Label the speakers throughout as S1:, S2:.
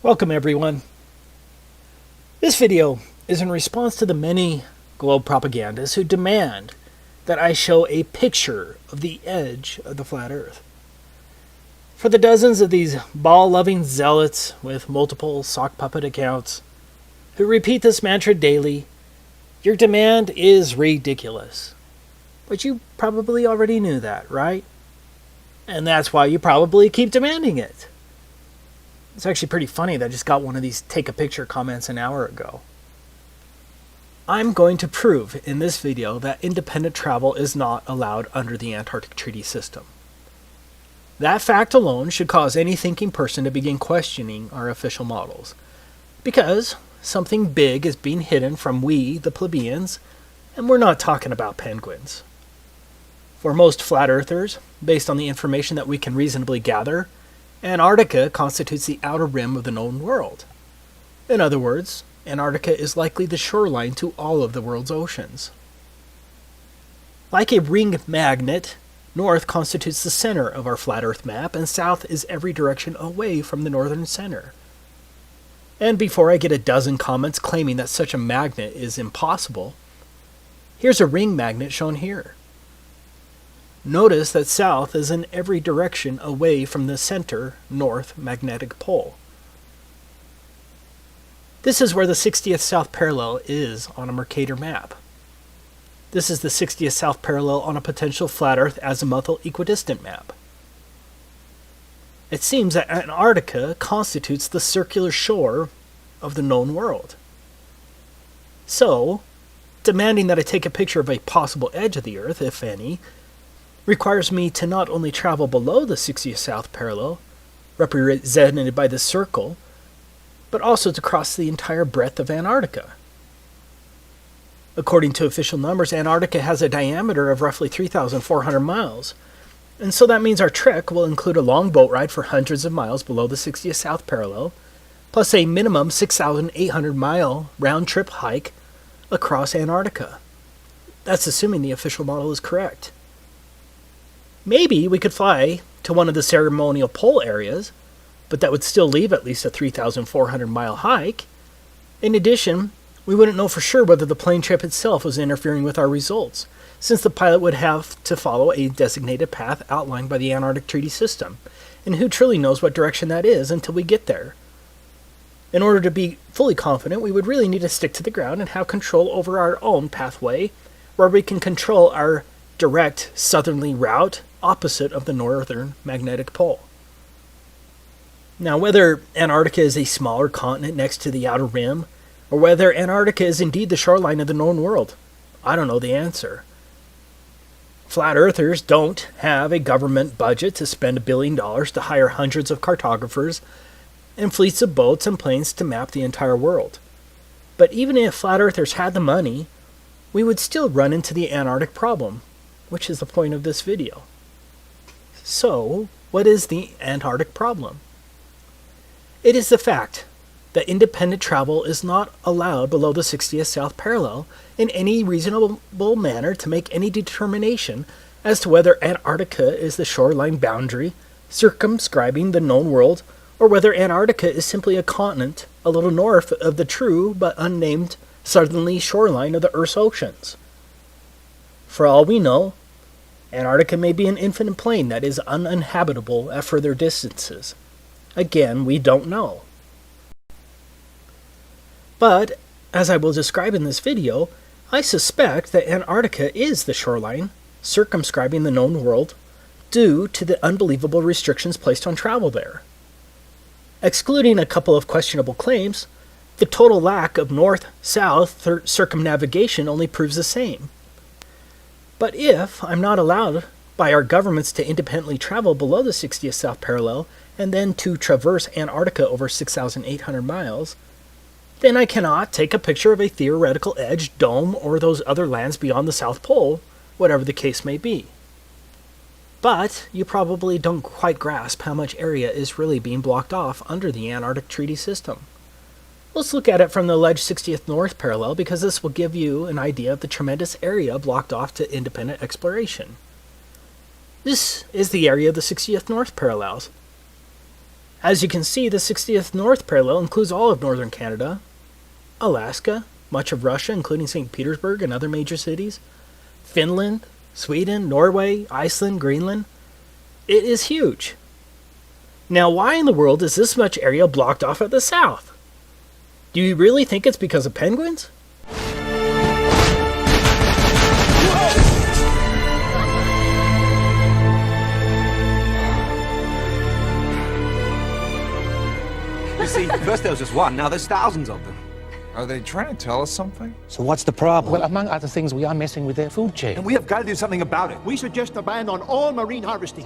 S1: Welcome everyone. This video is in response to the many globe propagandists who demand that I show a picture of the edge of the flat earth. For the dozens of these ball-loving zealots with multiple sock puppet accounts who repeat this mantra daily, your demand is ridiculous. But you probably already knew that, right? And that's why you probably keep demanding it. It's actually pretty funny that I just got one of these take a picture comments an hour ago. I'm going to prove in this video that independent travel is not allowed under the Antarctic Treaty System. That fact alone should cause any thinking person to begin questioning our official models, because something big is being hidden from we, the plebeians, and we're not talking about penguins. For most flat earthers, based on the information that we can reasonably gather, Antarctica constitutes the outer rim of the known world. In other words, Antarctica is likely the shoreline to all of the world's oceans. Like a ring magnet, north constitutes the center of our flat earth map, and south is every direction away from the northern center. And before I get a dozen comments claiming that such a magnet is impossible, here's a ring magnet shown here. Notice that south is in every direction away from the center north magnetic pole. This is where the 60th south parallel is on a Mercator map. This is the 60th south parallel on a potential flat earth azimuthal equidistant map. It seems that Antarctica constitutes the circular shore of the known world. So, demanding that I take a picture of a possible edge of the earth, if any, requires me to not only travel below the 60th south parallel, represented by this circle, but also to cross the entire breadth of Antarctica. According to official numbers, Antarctica has a diameter of roughly 3,400 miles, and so that means our trek will include a long boat ride for hundreds of miles below the 60th south parallel, plus a minimum 6,800-mile round-trip hike across Antarctica. That's assuming the official model is correct. Maybe we could fly to one of the ceremonial pole areas, but that would still leave at least a 3,400-mile hike. In addition, we wouldn't know for sure whether the plane trip itself was interfering with our results, since the pilot would have to follow a designated path outlined by the Antarctic Treaty System, and who truly knows what direction that is until we get there. In order to be fully confident, we would really need to stick to the ground and have control over our own pathway, where we can control our direct southerly route opposite of the northern magnetic pole. Now, whether Antarctica is a smaller continent next to the outer rim, or whether Antarctica is indeed the shoreline of the known world, I don't know the answer. Flat earthers don't have a government budget to spend $1 billion to hire hundreds of cartographers and fleets of boats and planes to map the entire world. But even if flat earthers had the money, we would still run into the Antarctic problem, which is the point of this video. So, what is the Antarctic problem? It is the fact that independent travel is not allowed below the 60th south parallel in any reasonable manner to make any determination as to whether Antarctica is the shoreline boundary circumscribing the known world, or whether Antarctica is simply a continent a little north of the true but unnamed southerly shoreline of the Earth's oceans. For all we know, Antarctica may be an infinite plain that is uninhabitable at further distances. Again, we don't know. But, as I will describe in this video, I suspect that Antarctica is the shoreline circumscribing the known world due to the unbelievable restrictions placed on travel there. Excluding a couple of questionable claims, the total lack of north-south circumnavigation only proves the same. But if I'm not allowed by our governments to independently travel below the 60th south parallel and then to traverse Antarctica over 6,800 miles, then I cannot take a picture of a theoretical edge, dome, or those other lands beyond the South Pole, whatever the case may be. But you probably don't quite grasp how much area is really being blocked off under the Antarctic Treaty System. Let's look at it from the alleged 60th north parallel, because this will give you an idea of the tremendous area blocked off to independent exploration. This is the area of the 60th north parallels. As you can see, the 60th North parallel includes all of northern Canada, Alaska, much of Russia, including St. Petersburg and other major cities, Finland, Sweden, Norway, Iceland, Greenland. It is huge. Now, why in the world is this much area blocked off at the south? Do you really think it's because of penguins?
S2: You see, first there was just one, now there's thousands of them.
S3: Are they trying to tell us something?
S4: So what's the problem?
S5: Well, among other things, we are messing with their food chain.
S2: And we have got to do something about it.
S6: We suggest a ban on all marine harvesting.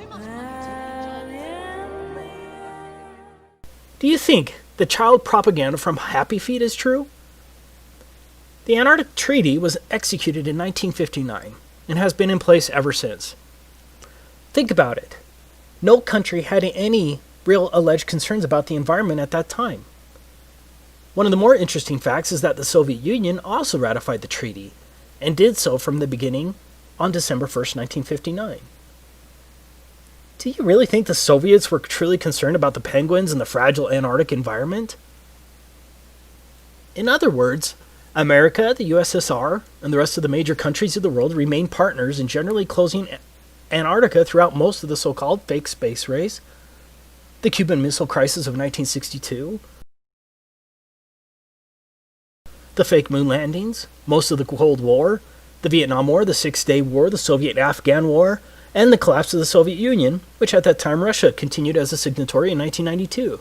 S1: Do you think the child propaganda from Happy Feet is true? The Antarctic Treaty was executed in 1959 and has been in place ever since. Think about it. No country had any real alleged concerns about the environment at that time. One of the more interesting facts is that the Soviet Union also ratified the treaty, and did so from the beginning on December 1st, 1959. Do you really think the Soviets were truly concerned about the penguins and the fragile Antarctic environment? In other words, America, the USSR, and the rest of the major countries of the world remain partners in generally closing Antarctica throughout most of the so-called fake space race, the Cuban Missile Crisis of 1962, the fake moon landings, most of the Cold War, the Vietnam War, the Six-Day War, the Soviet-Afghan War, and the collapse of the Soviet Union, which at that time Russia continued as a signatory in 1992.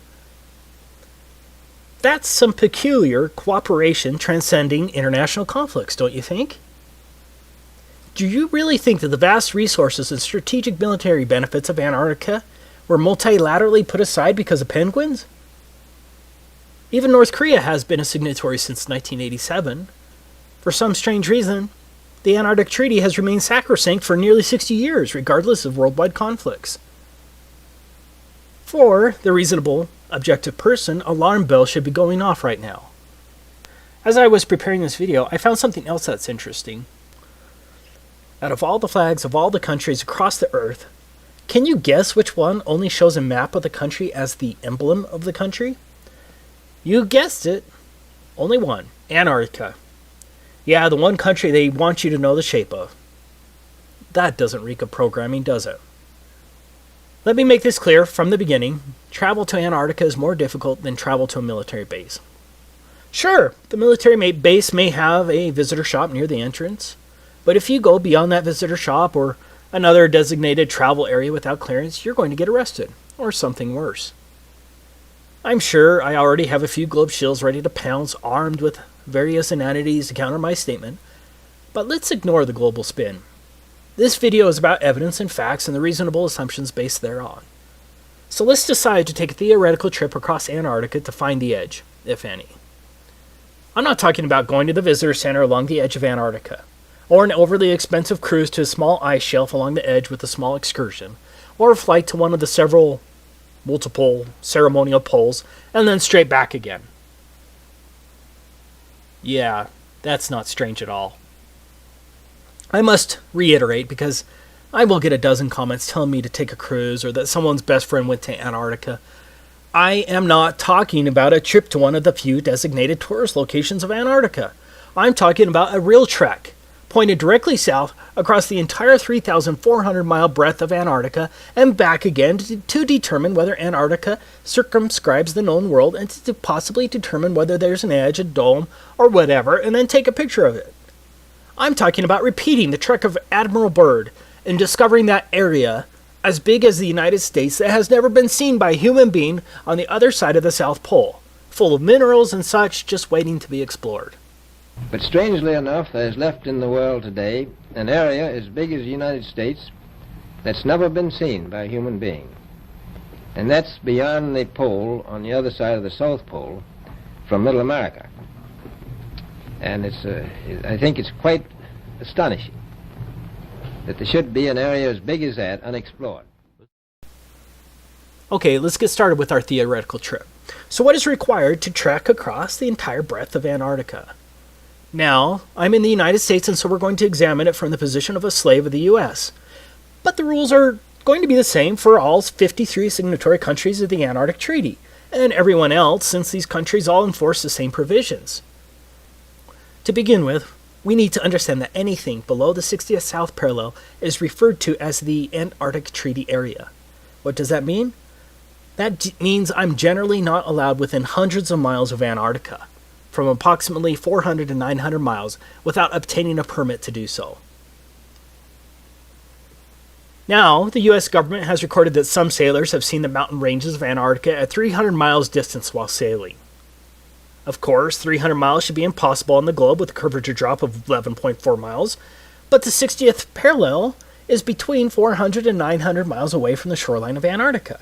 S1: That's some peculiar cooperation transcending international conflicts, don't you think? Do you really think that the vast resources and strategic military benefits of Antarctica were multilaterally put aside because of penguins? Even North Korea has been a signatory since 1987. For some strange reason, the Antarctic Treaty has remained sacrosanct for nearly 60 years, regardless of worldwide conflicts. For the reasonable, objective person, alarm bells should be going off right now. As I was preparing this video, I found something else that's interesting. Out of all the flags of all the countries across the Earth, can you guess which one only shows a map of the country as the emblem of the country? You guessed it. Only one. Antarctica. Yeah, the one country they want you to know the shape of. That doesn't reek of programming, does it? Let me make this clear from the beginning. Travel to Antarctica is more difficult than travel to a military base. Sure, the military base may have a visitor shop near the entrance, but if you go beyond that visitor shop or another designated travel area without clearance, you're going to get arrested, or something worse. I'm sure I already have a few globe shills ready to pounce, armed with various inanities to counter my statement, but let's ignore the global spin. This video is about evidence and facts and the reasonable assumptions based thereon. So let's decide to take a theoretical trip across Antarctica to find the edge, if any. I'm not talking about going to the visitor center along the edge of Antarctica, or an overly expensive cruise to a small ice shelf along the edge with a small excursion, or a flight to one of the multiple ceremonial poles, and then straight back again. Yeah, that's not strange at all. I must reiterate, because I will get a dozen comments telling me to take a cruise or that someone's best friend went to Antarctica. I am not talking about a trip to one of the few designated tourist locations of Antarctica. I'm talking about a real trek, pointed directly south across the entire 3,400-mile breadth of Antarctica and back again to determine whether Antarctica circumscribes the known world and to possibly determine whether there's an edge, a dome, or whatever, and then take a picture of it. I'm talking about repeating the trek of Admiral Byrd and discovering that area as big as the United States that has never been seen by a human being on the other side of the South Pole, full of minerals and such just waiting to be explored.
S7: But strangely enough, there's left in the world today an area as big as the United States that's never been seen by a human being. And that's beyond the pole on the other side of the South Pole from Middle America. And I think it's quite astonishing that there should be an area as big as that unexplored.
S1: Okay, let's get started with our theoretical trip. So what is required to trek across the entire breadth of Antarctica? Now, I'm in the United States, and so we're going to examine it from the position of a slave of the U.S. But the rules are going to be the same for all 53 signatory countries of the Antarctic Treaty, and everyone else, since these countries all enforce the same provisions. To begin with, we need to understand that anything below the 60th south parallel is referred to as the Antarctic Treaty Area. What does that mean? That means I'm generally not allowed within hundreds of miles of Antarctica, from approximately 400 to 900 miles, without obtaining a permit to do so. Now, the US government has recorded that some sailors have seen the mountain ranges of Antarctica at 300 miles distance while sailing. Of course, 300 miles should be impossible on the globe with a curvature drop of 11.4 miles, but the 60th parallel is between 400 and 900 miles away from the shoreline of Antarctica.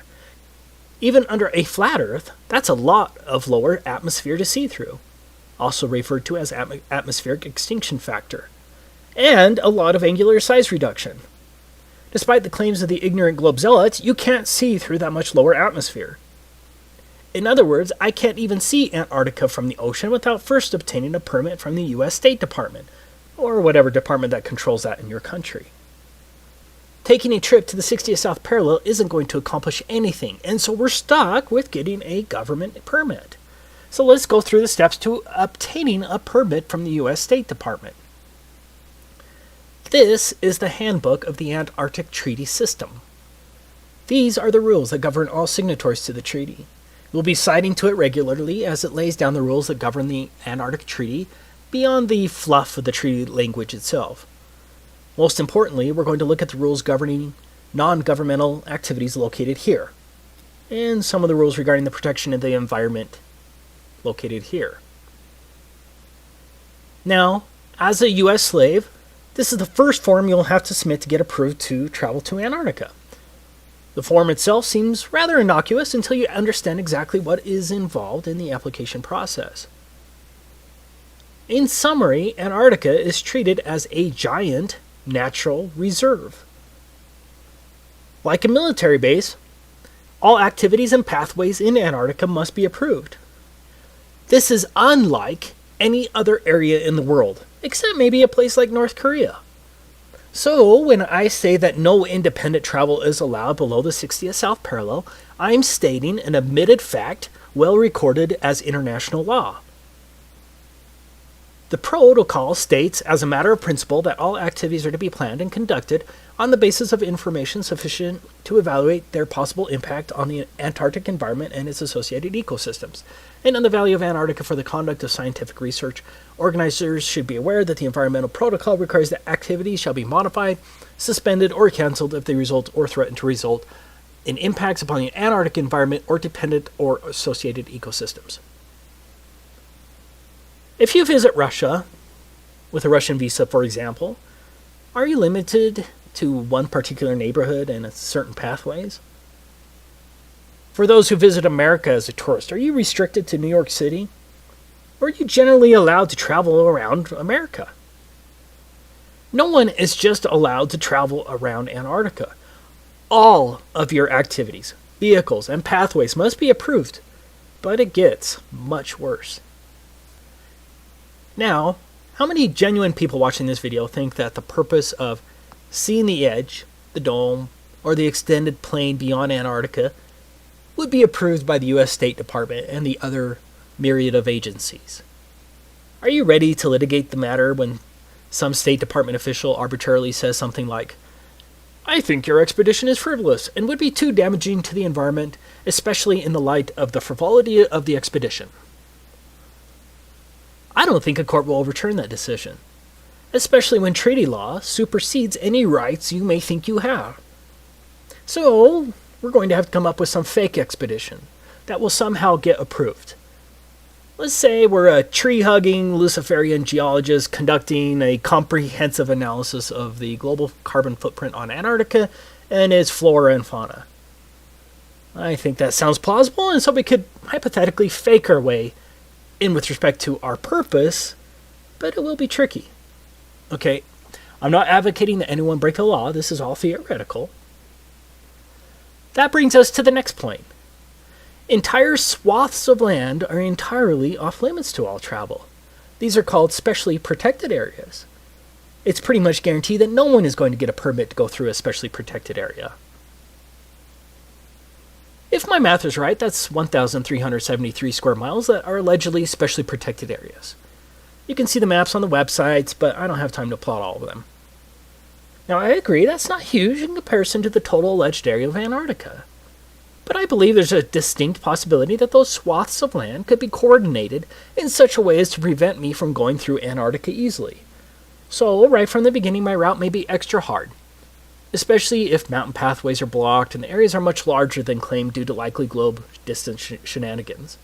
S1: Even under a flat Earth, that's a lot of lower atmosphere to see through, also referred to as atmospheric extinction factor, and a lot of angular size reduction. Despite the claims of the ignorant globe zealots, you can't see through that much lower atmosphere. In other words, I can't even see Antarctica from the ocean without first obtaining a permit from the US State Department, or whatever department that controls that in your country. Taking a trip to the 60th South Parallel isn't going to accomplish anything, and so we're stuck with getting a government permit. So let's go through the steps to obtaining a permit from the US State Department. This is the handbook of the Antarctic Treaty System. These are the rules that govern all signatories to the treaty. We'll be citing to it regularly as it lays down the rules that govern the Antarctic Treaty beyond the fluff of the treaty language itself. Most importantly, we're going to look at the rules governing non-governmental activities located here, and some of the rules regarding the protection of the environment located here. Now, as a U.S. slave, this is the first form you'll have to submit to get approved to travel to Antarctica. The form itself seems rather innocuous until you understand exactly what is involved in the application process. In summary, Antarctica is treated as a giant natural reserve. Like a military base, all activities and pathways in Antarctica must be approved. This is unlike any other area in the world, except maybe a place like North Korea. So, when I say that no independent travel is allowed below the 60th South Parallel, I'm stating an admitted fact well recorded as international law. The protocol states, as a matter of principle, that all activities are to be planned and conducted on the basis of information sufficient to evaluate their possible impact on the Antarctic environment and its associated ecosystems, and on the value of Antarctica for the conduct of scientific research. Organizers should be aware that the environmental protocol requires that activities shall be modified, suspended, or canceled if they result or threaten to result in impacts upon the Antarctic environment or dependent or associated ecosystems. If you visit Russia, with a Russian visa for example, are you limited to one particular neighborhood and certain pathways? For those who visit America as a tourist, are you restricted to New York City? Or are you generally allowed to travel around America? No one is just allowed to travel around Antarctica. All of your activities, vehicles, and pathways must be approved, but it gets much worse. Now, how many genuine people watching this video think that the purpose of seeing the edge, the dome, or the extended plain beyond Antarctica would be approved by the US State Department and the other myriad of agencies? Are you ready to litigate the matter when some State Department official arbitrarily says something like, "I think your expedition is frivolous and would be too damaging to the environment, especially in the light of the frivolity of the expedition"? I don't think a court will overturn that decision, especially when treaty law supersedes any rights you may think you have. So, we're going to have to come up with some fake expedition that will somehow get approved. Let's say we're a tree-hugging Luciferian geologist conducting a comprehensive analysis of the global carbon footprint on Antarctica and its flora and fauna. I think that sounds plausible, and so we could hypothetically fake our way in with respect to our purpose, but it will be tricky. Okay, I'm not advocating that anyone break the law. This is all theoretical. That brings us to the next point. Entire swaths of land are entirely off limits to all travel. These are called specially protected areas. It's pretty much guaranteed that no one is going to get a permit to go through a specially protected area. If my math is right, that's 1,373 square miles that are allegedly specially protected areas. You can see the maps on the websites, but I don't have time to plot all of them. Now, I agree that's not huge in comparison to the total alleged area of Antarctica. But I believe there's a distinct possibility that those swaths of land could be coordinated in such a way as to prevent me from going through Antarctica easily. So, right from the beginning, my route may be extra hard, especially if mountain pathways are blocked and the areas are much larger than claimed due to likely globe distance shenanigans.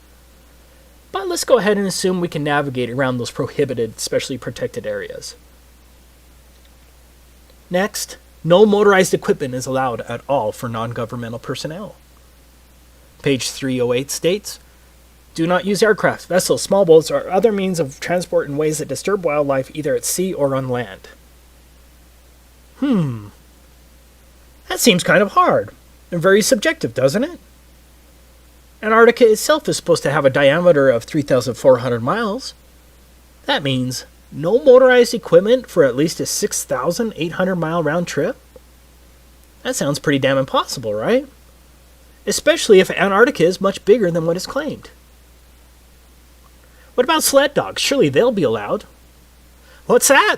S1: But let's go ahead and assume we can navigate around those prohibited, specially protected areas. Next, no motorized equipment is allowed at all for non-governmental personnel. Page 308 states, do not use aircraft, vessels, small boats, or other means of transport in ways that disturb wildlife either at sea or on land. That seems kind of hard and very subjective, doesn't it? Antarctica itself is supposed to have a diameter of 3,400 miles. That means no motorized equipment for at least a 6,800 mile round trip? That sounds pretty damn impossible, right? Especially if Antarctica is much bigger than what is claimed. What about sled dogs? Surely they'll be allowed. What's that?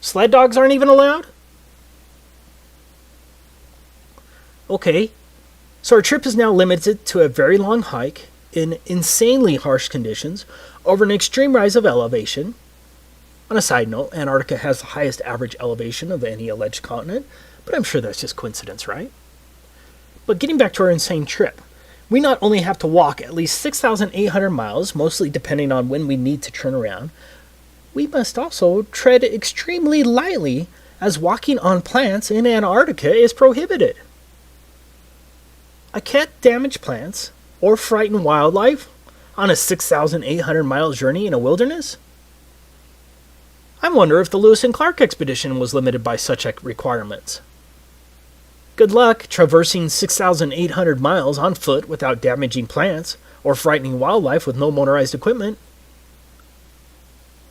S1: Sled dogs aren't even allowed? Okay, so our trip is now limited to a very long hike in insanely harsh conditions over an extreme rise of elevation. On a side note, Antarctica has the highest average elevation of any alleged continent, but I'm sure that's just coincidence, right? But getting back to our insane trip, we not only have to walk at least 6,800 miles, mostly depending on when we need to turn around, we must also tread extremely lightly as walking on plants in Antarctica is prohibited. I can't damage plants or frighten wildlife on a 6,800 mile journey in a wilderness? I wonder if the Lewis and Clark expedition was limited by such requirements. Good luck traversing 6,800 miles on foot without damaging plants or frightening wildlife with no motorized equipment.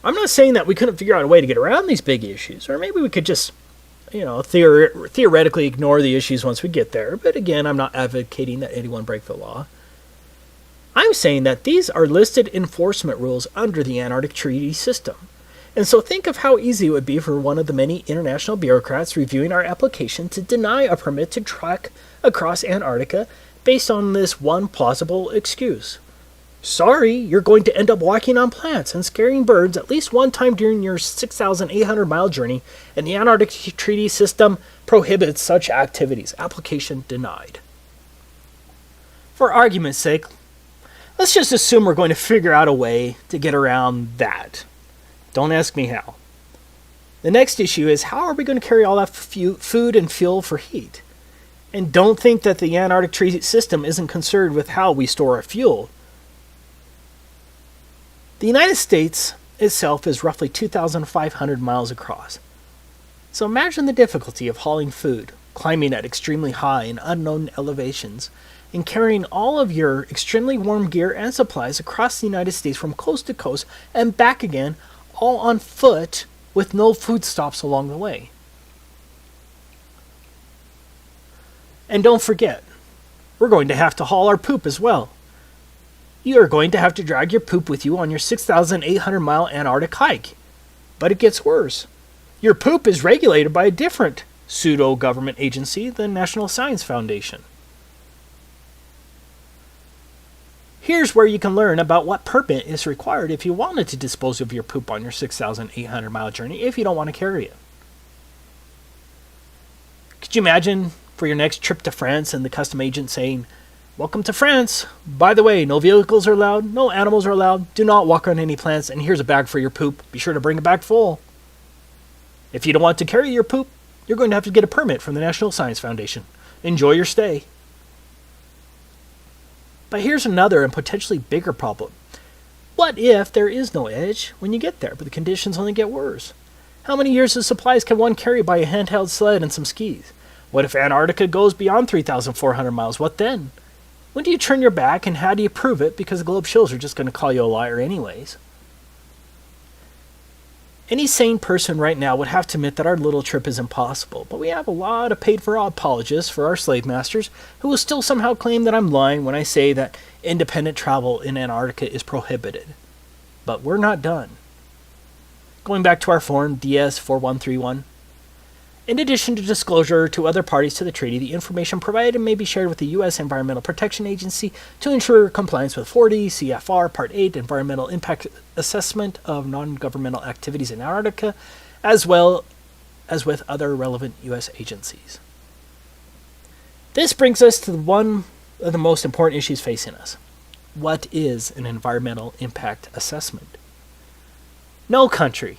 S1: I'm not saying that we couldn't figure out a way to get around these big issues, or maybe we could just, theoretically ignore the issues once we get there, but again, I'm not advocating that anyone break the law. I'm saying that these are listed enforcement rules under the Antarctic Treaty System. And so think of how easy it would be for one of the many international bureaucrats reviewing our application to deny a permit to trek across Antarctica based on this one plausible excuse. Sorry, you're going to end up walking on plants and scaring birds at least one time during your 6,800 mile journey, and the Antarctic Treaty System prohibits such activities. Application denied. For argument's sake, let's just assume we're going to figure out a way to get around that. Don't ask me how. The next issue is, how are we going to carry all that food and fuel for heat? And don't think that the Antarctic Treaty System isn't concerned with how we store our fuel. The United States itself is roughly 2,500 miles across. So imagine the difficulty of hauling food, climbing at extremely high and unknown elevations, and carrying all of your extremely warm gear and supplies across the United States from coast to coast and back again, all on foot with no food stops along the way. And don't forget, we're going to have to haul our poop as well. You are going to have to drag your poop with you on your 6,800 mile Antarctic hike. But it gets worse. Your poop is regulated by a different pseudo-government agency, the National Science Foundation. Here's where you can learn about what permit is required if you wanted to dispose of your poop on your 6,800 mile journey if you don't want to carry it. Could you imagine for your next trip to France and the custom agent saying, "Welcome to France. By the way, no vehicles are allowed, no animals are allowed, do not walk on any plants, and here's a bag for your poop. Be sure to bring a bag full." If you don't want to carry your poop, you're going to have to get a permit from the National Science Foundation. Enjoy your stay. But here's another and potentially bigger problem. What if there is no edge when you get there, but the conditions only get worse? How many years of supplies can one carry by a handheld sled and some skis? What if Antarctica goes beyond 3,400 miles? What then? When do you turn your back, and how do you prove it? Because the globe shows are just going to call you a liar anyways. Any sane person right now would have to admit that our little trip is impossible, but we have a lot of paid-for apologists for our slave masters who will still somehow claim that I'm lying when I say that independent travel in Antarctica is prohibited. But we're not done. Going back to our form DS4131, in addition to disclosure to other parties to the treaty, the information provided may be shared with the U.S. Environmental Protection Agency to ensure compliance with 40 CFR Part 8 Environmental Impact Assessment of Non-Governmental Activities in Antarctica, as well as with other relevant U.S. agencies. This brings us to one of the most important issues facing us. What is an environmental impact assessment? No country,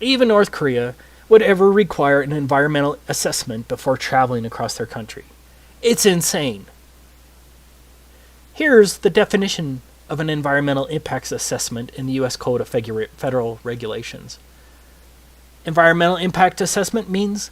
S1: even North Korea, would ever require an environmental assessment before traveling across their country. It's insane. Here's the definition of an environmental impacts assessment in the U.S. Code of Federal Regulations. Environmental impact assessment means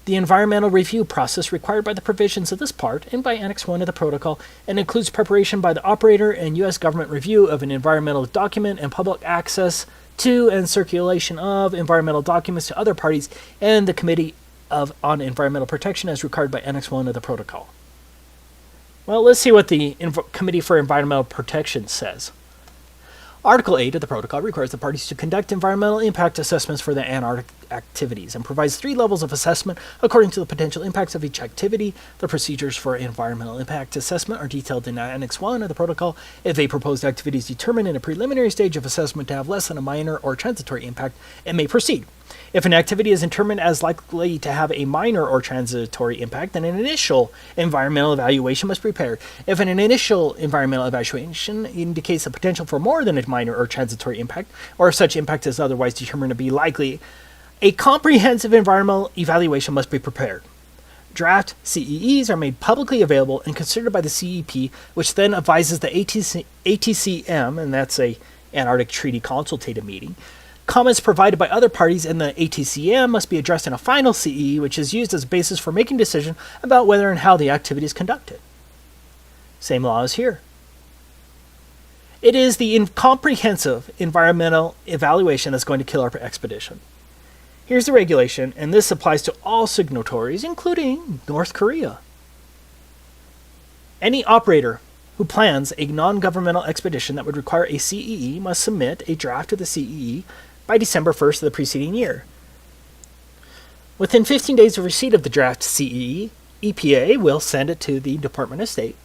S1: the environmental review process required by the provisions of this part and by Annex 1 of the Protocol, and includes preparation by the operator and U.S. government review of an environmental document and public access to and circulation of environmental documents to other parties and the Committee on Environmental Protection as required by Annex 1 of the Protocol. Well, let's see what the Committee for Environmental Protection says. Article 8 of the Protocol requires the parties to conduct environmental impact assessments for the Antarctic activities and provides 3 levels of assessment according to the potential impacts of each activity. The procedures for environmental impact assessment are detailed in Annex 1 of the Protocol. If a proposed activity is determined in a preliminary stage of assessment to have less than a minor or transitory impact, it may proceed. If an activity is determined as likely to have a minor or transitory impact, then an initial environmental evaluation must be prepared. If an initial environmental evaluation indicates the potential for more than a minor or transitory impact, or if such impact is otherwise determined to be likely, a comprehensive environmental evaluation must be prepared. Draft CEEs are made publicly available and considered by the CEP, which then advises the ATCM, and that's a Antarctic Treaty Consultative Meeting. Comments provided by other parties in the ATCM must be addressed in a final CEE, which is used as a basis for making a decision about whether and how the activity is conducted. Same law as here. It is the comprehensive environmental evaluation that's going to kill our expedition. Here's the regulation, and this applies to all signatories, including North Korea. Any operator who plans a non-governmental expedition that would require a CEE must submit a draft of the CEE by December 1st of the preceding year. Within 15 days of receipt of the draft CEE, EPA will send it to the Department of State,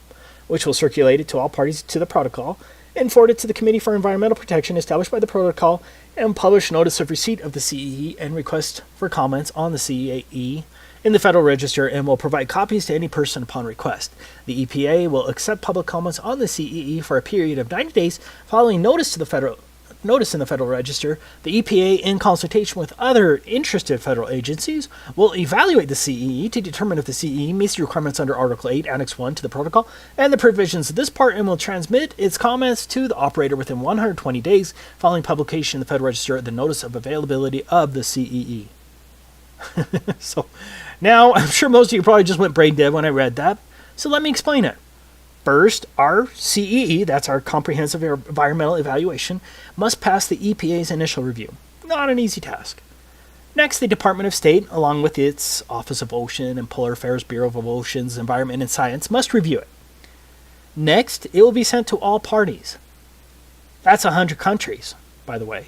S1: which will circulate it to all parties to the protocol, and forward it to the Committee for Environmental Protection established by the protocol, and publish notice of receipt of the CEE and request for comments on the CEE in the Federal Register, and will provide copies to any person upon request. The EPA will accept public comments on the CEE for a period of 90 days following notice in the Federal Register. The EPA, in consultation with other interested federal agencies, will evaluate the CEE to determine if the CEE meets the requirements under Article 8, Annex 1 to the Protocol, and the provisions of this part, and will transmit its comments to the operator within 120 days following publication in the Federal Register of the notice of availability of the CEE. So, now, I'm sure most of you probably just went brain dead when I read that, so let me explain it. First, our CEE, that's our Comprehensive Environmental Evaluation, must pass the EPA's initial review. Not an easy task. Next, the Department of State, along with its Office of Ocean and Polar Affairs Bureau of Oceans, Environment and Science, must review it. Next, it will be sent to all parties. That's 100 countries, by the way.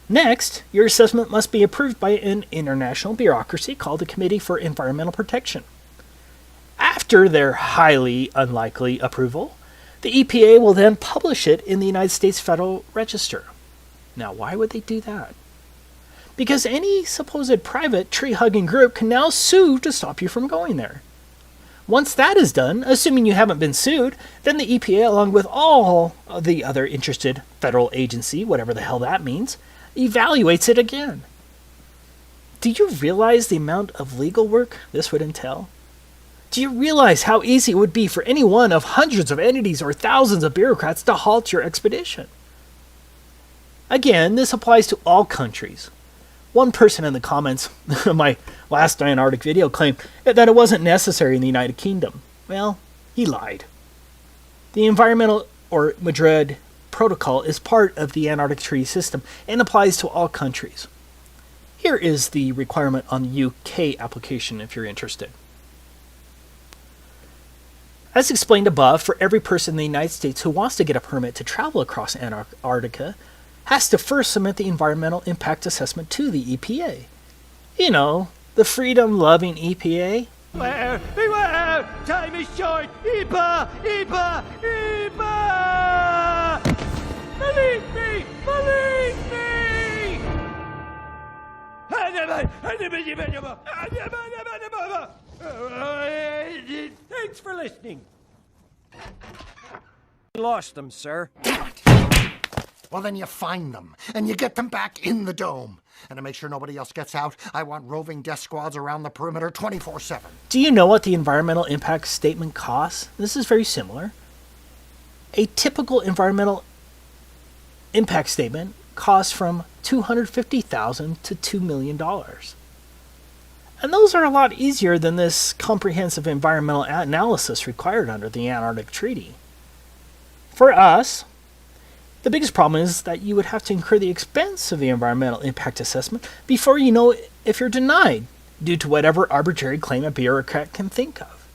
S1: Next, your assessment must be approved by an international bureaucracy called the Committee for Environmental Protection. After their highly unlikely approval, the EPA will then publish it in the United States Federal Register. Now, why would they do that? Because any supposed private tree-hugging group can now sue to stop you from going there. Once that is done, assuming you haven't been sued, then the EPA, along with all of the other interested federal agency, whatever the hell that means, evaluates it again. Do you realize the amount of legal work this would entail? Do you realize how easy it would be for any one of hundreds of entities or thousands of bureaucrats to halt your expedition? Again, this applies to all countries. One person in the comments of my last Antarctic video claimed that it wasn't necessary in the United Kingdom. Well, he lied. The Environmental or Madrid Protocol is part of the Antarctic Treaty System and applies to all countries. Here is the requirement on the UK application if you're interested. As explained above, for every person in the United States who wants to get a permit to travel across Antarctica, has to first submit the environmental impact assessment to the EPA. You know, the freedom-loving EPA.
S6: Beware! Beware! Time is short! EPA! EPA! EPA! Believe me! Believe me! Thanks for listening. Lost them, sir.
S4: Well, then you find them, and you get them back in the dome. And to make sure nobody else gets out, I want roving death squads around the perimeter 24/7.
S1: Do you know what the environmental impact statement costs? This is very similar. A typical environmental impact statement costs from $250,000 to $2 million. And those are a lot easier than this comprehensive environmental analysis required under the Antarctic Treaty. For us, the biggest problem is that you would have to incur the expense of the environmental impact assessment before you know if you're denied, due to whatever arbitrary claim a bureaucrat can think of.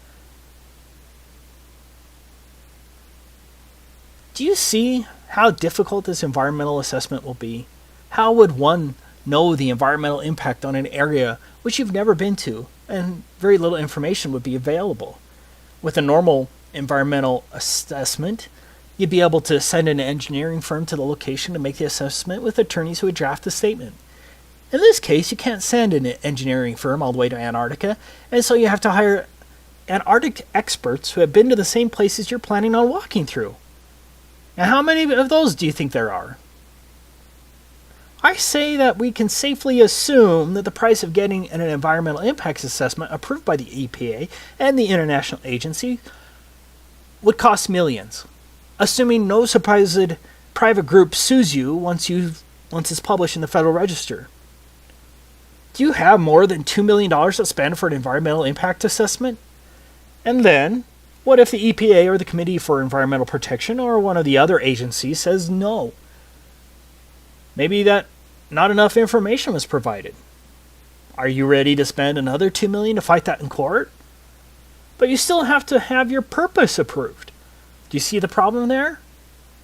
S1: Do you see how difficult this environmental assessment will be? How would one know the environmental impact on an area which you've never been to, and very little information would be available? With a normal environmental assessment, you'd be able to send an engineering firm to the location to make the assessment with attorneys who would draft the statement. In this case, you can't send an engineering firm all the way to Antarctica, and so you have to hire Antarctic experts who have been to the same places you're planning on walking through. Now, how many of those do you think there are? I say that we can safely assume that the price of getting an environmental impacts assessment approved by the EPA and the international agency would cost millions, assuming no supposed private group sues you once it's published in the Federal Register. Do you have more than $2 million to spend for an environmental impact assessment? And then, what if the EPA or the Committee for Environmental Protection or one of the other agencies says no? Maybe that not enough information was provided. Are you ready to spend another $2 million to fight that in court? But you still have to have your purpose approved. Do you see the problem there?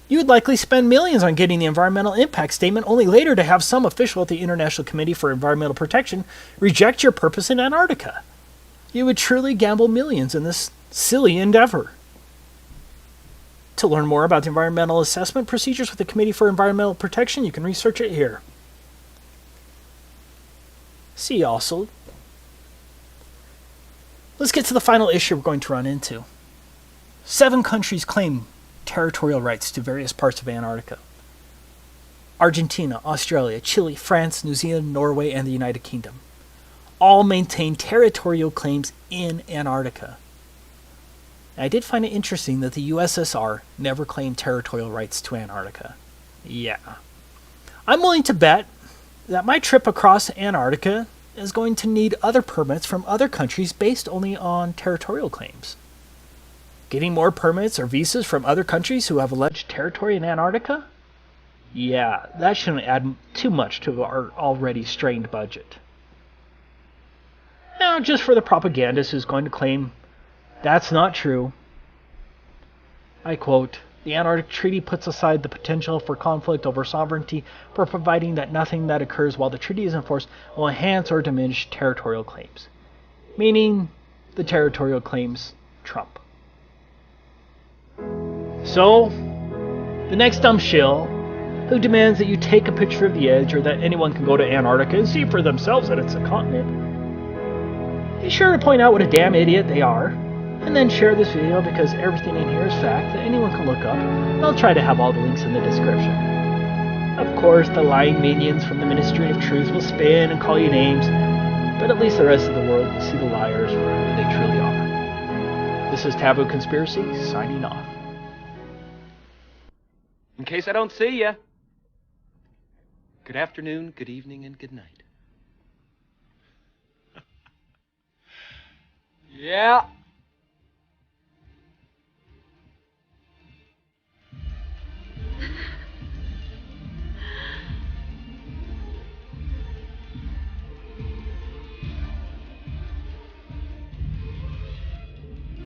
S1: You would likely spend millions on getting the environmental impact statement, only later to have some official at the International Committee for Environmental Protection reject your purpose in Antarctica. You would truly gamble millions in this silly endeavor. To learn more about the environmental assessment procedures with the Committee for Environmental Protection, you can research it here. See also, let's get to the final issue we're going to run into. 7 countries claim territorial rights to various parts of Antarctica. Argentina, Australia, Chile, France, New Zealand, Norway, and the United Kingdom all maintain territorial claims in Antarctica. I did find it interesting that the USSR never claimed territorial rights to Antarctica. Yeah. I'm willing to bet that my trip across Antarctica is going to need other permits from other countries based only on territorial claims. Getting more permits or visas from other countries who have alleged territory in Antarctica? Yeah, that shouldn't add too much to our already strained budget. Now, just for the propagandist who's going to claim that's not true, I quote, "The Antarctic Treaty puts aside the potential for conflict over sovereignty for providing that nothing that occurs while the treaty is in force will enhance or diminish territorial claims." Meaning, the territorial claims trump. So, the next dumb shill who demands that you take a picture of the edge or that anyone can go to Antarctica and see for themselves that it's a continent, be sure to point out what a damn idiot they are, and then share this video because everything in here is fact that anyone can look up, and I'll try to have all the links in the description. Of course, the lying minions from the Ministry of Truth will spin and call you names, but at least the rest of the world will see the liars for who they truly are. This is Taboo Conspiracy, signing off.
S8: In case I don't see ya, good afternoon, good evening, and good night. Yeah.